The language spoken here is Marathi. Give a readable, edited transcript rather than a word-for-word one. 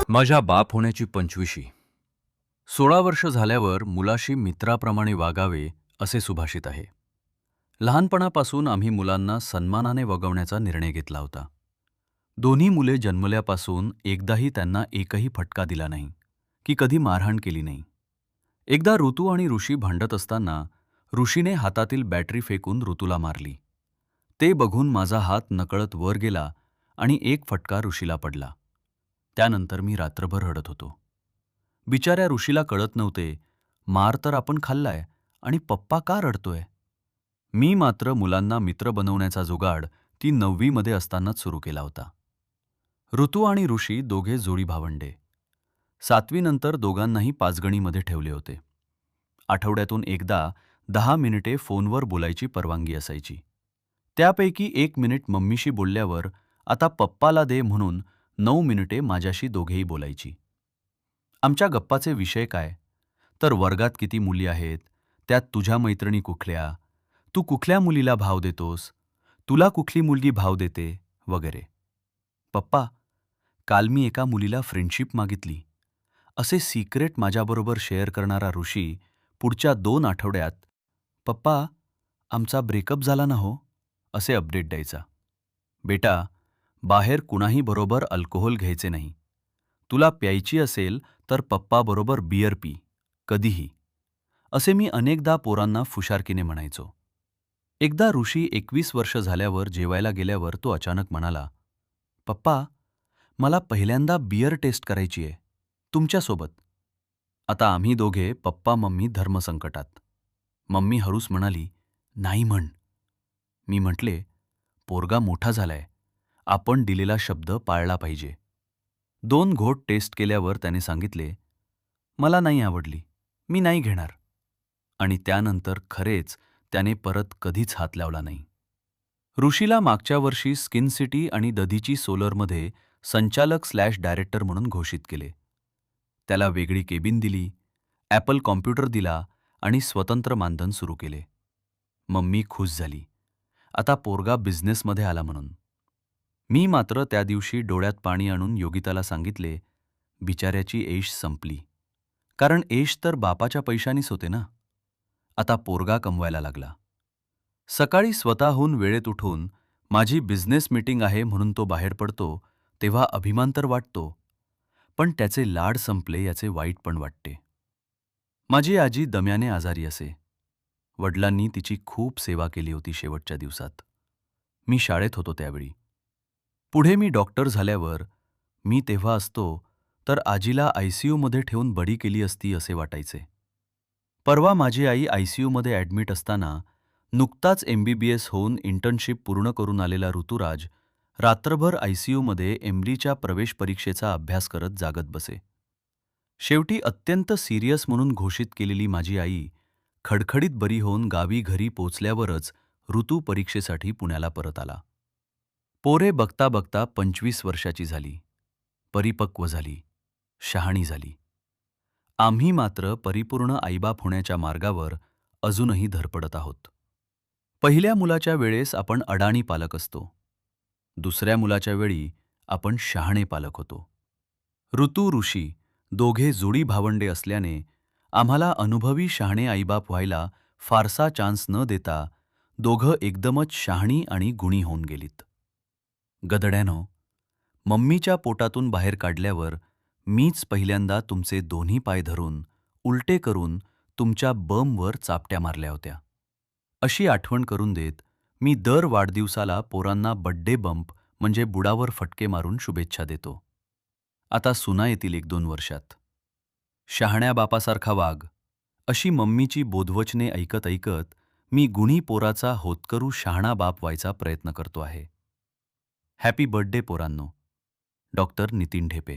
माझ्या बाप होण्याची 25वी. 16 वर्ष झाल्यावर मुलाशी मित्राप्रमाणे वागावे असे सुभाषित आहे. लहानपणापासून आम्ही मुलांना सन्मानाने वागवण्याचा निर्णय घेतला होता. दोन्ही मुले जन्मल्यापासून एकदाही त्यांना एकही फटका दिला नाही की कधी मारहाण केली नाही. एकदा ऋतू आणि ऋषी भांडत असताना ऋषीने हातातील बॅटरी फेकून ऋतूला मारली. ते बघून माझा हात नकळत वर गेला आणि एक फटका ऋषीला पडला. त्यानंतर मी रात्रभर रडत होतो. बिचाऱ्या ऋषीला कळत नव्हते, मार तर आपण खाल्लाय आणि पप्पा का रडतोय. मी मात्र मुलांना मित्र बनवण्याचा जुगाड ती 9वी मध्ये असतानाच सुरू केला होता. ऋतू आणि ऋषी दोघे जोडी भावंडे. 7वी नंतर दोघांनाही पाचगणीमध्ये ठेवले होते. आठवड्यातून एकदा 10 मिनिटे फोनवर बोलायची परवानगी असायची. त्यापैकी 1 मिनिट मम्मीशी बोलल्यावर आता पप्पाला दे म्हणून 9 मिनिटे माझ्याशी दोघेही बोलायची. आमच्या गप्पाचे विषय काय, तर वर्गात किती मुली आहेत, त्यात तुझ्या मैत्रिणी कुठल्या, तू कुठल्या मुलीला भाव देतोस, तुला कुठली मुलगी भाव देते, वगैरे. पप्पा, काल मी एका मुलीला फ्रेंडशिप मागितली, असे सिक्रेट माझ्याबरोबर शेअर करणारा ऋषी पुढच्या 2 आठवड्यात, पप्पा, आमचा ब्रेकअप झाला ना हो, असे अपडेट द्यायचा. बेटा, बाहेर कुणाही बरोबर अल्कोहोल घ्यायचे नाही. तुला प्यायची असेल तर पप्पाबरोबर बियर पी, कधीही, असे मी अनेकदा पोरांना फुशारकीने म्हणायचो. एकदा ऋषी 21 वर्ष झाल्यावर जेवायला गेल्यावर तो अचानक म्हणाला, पप्पा, मला पहिल्यांदा बियर टेस्ट करायची आहे, तुमच्यासोबत. आता आम्ही दोघे पप्पा मम्मी धर्मसंकटात. मम्मी हळूच म्हणाली, नाही म्हण. मी म्हटले, पोरगा मोठा झालाय, आपण दिलेला शब्द पाळला पाहिजे. 2 घोट टेस्ट केल्यावर त्याने सांगितले, मला नाही आवडली, मी नाही घेणार. आणि त्यानंतर खरेच त्याने परत कधीच हात लावला नाही. ऋषीला मागच्या वर्षी स्किन सिटी आणि दधीची सोलरमध्ये संचालक/डायरेक्टर म्हणून घोषित केले. त्याला वेगळी केबिन दिली, ॲपल कॉम्प्युटर दिला आणि स्वतंत्र मानधन सुरू केले. मम्मी खुश झाली, आता पोरगा बिझनेसमध्ये आला म्हणून. मी मात्र त्या दिवशी डोळ्यात पाणी आणून योगिताला सांगितले, बिचाऱ्याची ऐश संपली. कारण ऐश तर बापाच्या पैशानीच होते ना. आता पोरगा कमवायला लागला. सकाळी स्वतःहून वेळेत उठून माझी बिझनेस मीटिंग आहे म्हणून तो बाहेर पडतो, तेव्हा अभिमान तर वाटतो, पण त्याचे लाड संपले याचे वाईट पण वाटते. माझी आजी दम्याने आजारी असे. वडिलांनी तिची खूप सेवा केली होती शेवटच्या दिवसात. मी शाळेत होतो त्यावेळी. पुढे मी डॉक्टर झाल्यावर मी तेव्हा असतो तर आजीला आयसीयूमध्ये ठेवून बडी केली असती असे वाटायचे. परवा माझी आई आयसीयूमध्ये ॲडमिट असताना नुकताच MBBS होऊन इंटर्नशिप पूर्ण करून आलेला ऋतुराज रात्रभर आयसीयूमध्ये एमडीच्या प्रवेश परीक्षेचा अभ्यास करत जागत बसे. शेवटी अत्यंत सिरियस म्हणून घोषित केलेली माझी आई खडखडीत बरी होऊन गावी घरी पोचल्यावरच ऋतू परीक्षेसाठी पुण्याला परत आला. पोरे बघता बघता 25 वर्षाची झाली, परिपक्व झाली, शहाणी झाली. आम्ही मात्र परिपूर्ण आईबाप होण्याच्या मार्गावर अजूनही धडपडत आहोत. पहिल्या मुलाच्या वेळेस आपण अडाणी पालक असतो, दुसऱ्या मुलाच्या वेळी आपण शहाणे पालक होतो. ऋतू ऋषी दोघे जोडी भावंडे असल्याने आम्हाला अनुभवी शहाणे आईबाप व्हायला फारसा चान्स न देता दोघं एकदमच शहाणी आणि गुणी होऊन गेलीत. गदड्यानो, मम्मीच्या पोटातून बाहेर काढल्यावर मीच पहिल्यांदा तुमचे दोन्ही पाय धरून उलटे करून तुमच्या बमवर चापट्या मारल्या होत्या. अशी आठवण करून देत मी दर वाढदिवसाला पोरांना बड्डे बंप म्हणजे बुडावर फटके मारून शुभेच्छा देतो. आता सुना येतील 1-2 वर्षात. शहाण्या बापासारखा वाग, अशी मम्मीची बोधवचने ऐकत ऐकत मी गुणी पोराचा होतकरू शहाणा बाप व्हायचा प्रयत्न करतो आहे. हॅपी बर्थडे पोरांनो. डॉक्टर नितीन ढेपे.